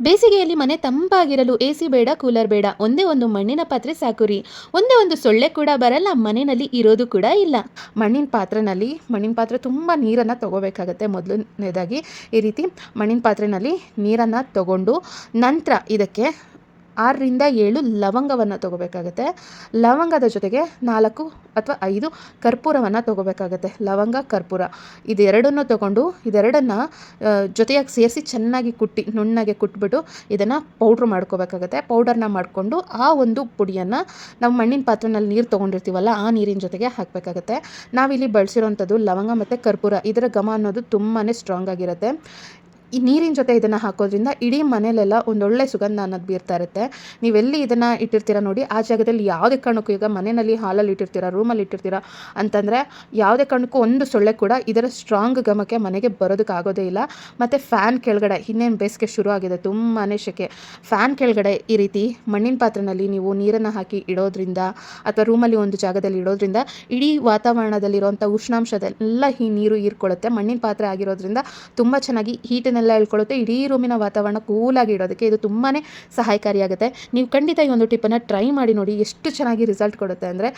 ಬೇಸಿಗೆಯಲ್ಲಿ ಮನೆ ತಂಪಾಗಿರಲು ಎಸಿ ಬೇಡ, ಕೂಲರ್ ಬೇಡ. ಒಂದೇ ಒಂದು ಮಣ್ಣಿನ ಪಾತ್ರೆ ಸಾಕು ರೀ. ಒಂದೇ ಒಂದು ಸೊಳ್ಳೆ ಕೂಡ ಬರಲ್ಲ, ಮನೆಯಲ್ಲಿ ಇರೋದು ಕೂಡ ಇಲ್ಲ. ಮಣ್ಣಿನ ಪಾತ್ರೆ ತುಂಬ ನೀರನ್ನು ತಗೋಬೇಕಾಗತ್ತೆ. ಮೊದಲನೇದಾಗಿ ಈ ರೀತಿ ಮಣ್ಣಿನ ಪಾತ್ರೆಯಲ್ಲಿ ನೀರನ್ನು ತಗೊಂಡು ನಂತರ ಇದಕ್ಕೆ 6 ರಿಂದ 7 ಲವಂಗವನ್ನು ತಗೋಬೇಕಾಗತ್ತೆ. ಲವಂಗದ ಜೊತೆಗೆ 4 ಅಥವಾ 5 ಕರ್ಪೂರವನ್ನು ತಗೋಬೇಕಾಗತ್ತೆ. ಲವಂಗ, ಕರ್ಪೂರ ಇದೆರಡನ್ನು ತಗೊಂಡು ಇದೆರಡನ್ನು ಜೊತೆಯಾಗಿ ಸೇರಿಸಿ ಚೆನ್ನಾಗಿ ನುಣ್ಣಗೆ ಕುಟ್ಬಿಟ್ಟು ಇದನ್ನು ಪೌಡ್ರ್ ಮಾಡ್ಕೋಬೇಕಾಗತ್ತೆ. ಪೌಡರ್ನ ಮಾಡಿಕೊಂಡು ಆ ಒಂದು ಪುಡಿಯನ್ನು ನಾವು ಮಣ್ಣಿನ ಪಾತ್ರೆಯಲ್ಲಿ ನೀರು ತೊಗೊಂಡಿರ್ತೀವಲ್ಲ, ಆ ನೀರಿನ ಜೊತೆಗೆ ಹಾಕಬೇಕಾಗತ್ತೆ. ನಾವಿಲ್ಲಿ ಬಳಸಿರೋಂಥದ್ದು ಲವಂಗ ಮತ್ತು ಕರ್ಪೂರ. ಇದರ ಘಮ ಅನ್ನೋದು ತುಂಬಾ ಸ್ಟ್ರಾಂಗ್ ಆಗಿರುತ್ತೆ. ಈ ನೀರಿನ ಜೊತೆ ಇದನ್ನು ಹಾಕೋದ್ರಿಂದ ಇಡೀ ಮನೆಯಲ್ಲೆಲ್ಲ ಒಂದೊಳ್ಳೆ ಸುಗಂಧ ಅನ್ನೋದು ಬೀರ್ತಾ ಇರುತ್ತೆ. ನೀವೆಲ್ಲಿ ಇದನ್ನು ಇಟ್ಟಿರ್ತೀರ ನೋಡಿ, ಆ ಜಾಗದಲ್ಲಿ ಯಾವುದೇ ಕಾರಣಕ್ಕೂ, ಈಗ ಮನೆಯಲ್ಲಿ ಹಾಲಲ್ಲಿ ಇಟ್ಟಿರ್ತೀರ, ರೂಮಲ್ಲಿ ಇಟ್ಟಿರ್ತೀರ ಅಂತಂದರೆ ಯಾವುದೇ ಕಾರಣಕ್ಕೂ ಒಂದು ಸೊಳ್ಳೆ ಕೂಡ ಇದರ ಸ್ಟ್ರಾಂಗ್ ಘಮಕ್ಕೆ ಮನೆಗೆ ಬರೋದಕ್ಕಾಗೋದೇ ಇಲ್ಲ. ಮತ್ತು ಫ್ಯಾನ್ ಕೆಳಗಡೆ, ಇನ್ನೇನು ಬೇಸಿಗೆ ಶುರು ಆಗಿದೆ, ತುಂಬಾ ಸೆಕೆ, ಫ್ಯಾನ್ ಕೆಳಗಡೆ ಈ ರೀತಿ ಮಣ್ಣಿನ ಪಾತ್ರೆಯಲ್ಲಿ ನೀವು ನೀರನ್ನು ಹಾಕಿ ಇಡೋದ್ರಿಂದ ಅಥವಾ ರೂಮಲ್ಲಿ ಒಂದು ಜಾಗದಲ್ಲಿ ಇಡೋದ್ರಿಂದ ಇಡೀ ವಾತಾವರಣದಲ್ಲಿರುವಂಥ ಉಷ್ಣಾಂಶದೆಲ್ಲ ಈ ನೀರು ಹೀರ್ಕೊಳ್ಳುತ್ತೆ. ಮಣ್ಣಿನ ಪಾತ್ರೆ ಆಗಿರೋದ್ರಿಂದ ತುಂಬ ಚೆನ್ನಾಗಿ ಹೀಟನ್ನೆಲ್ಲ ಹೇಳ್ಕೊಳ್ಳುತ್ತೆ. ಇಡೀ ರೂಮಿನ ವಾತಾವರಣ ಕೂಲಾಗಿ ಇಡೋದಕ್ಕೆ ಇದು ತುಂಬಾ ಸಹಾಯಕಾರಿಯಾಗುತ್ತೆ. ನೀವು ಖಂಡಿತ ಈ ಒಂದು ಟಿಪ್ಪನ್ನು ಟ್ರೈ ಮಾಡಿ ನೋಡಿ, ಎಷ್ಟು ಚೆನ್ನಾಗಿ ರಿಸಲ್ಟ್ ಕೊಡುತ್ತೆ ಅಂದರೆ.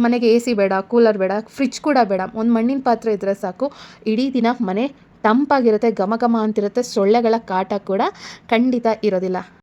ಮನೆಗೆ ಎಸಿ ಬೇಡ, ಕೂಲರ್ ಬೇಡ, ಫ್ರಿಜ್ ಕೂಡ ಬೇಡ, ಒಂದು ಮಣ್ಣಿನ ಪಾತ್ರೆ ಇದ್ದರೆ ಸಾಕು, ಇಡೀ ದಿನ ಮನೆ ತಂಪಾಗಿರುತ್ತೆ, ಘಮ ಘಮ ಅಂತಿರುತ್ತೆ. ಸೊಳ್ಳೆಗಳ ಕಾಟ ಕೂಡ ಖಂಡಿತ ಇರೋದಿಲ್ಲ.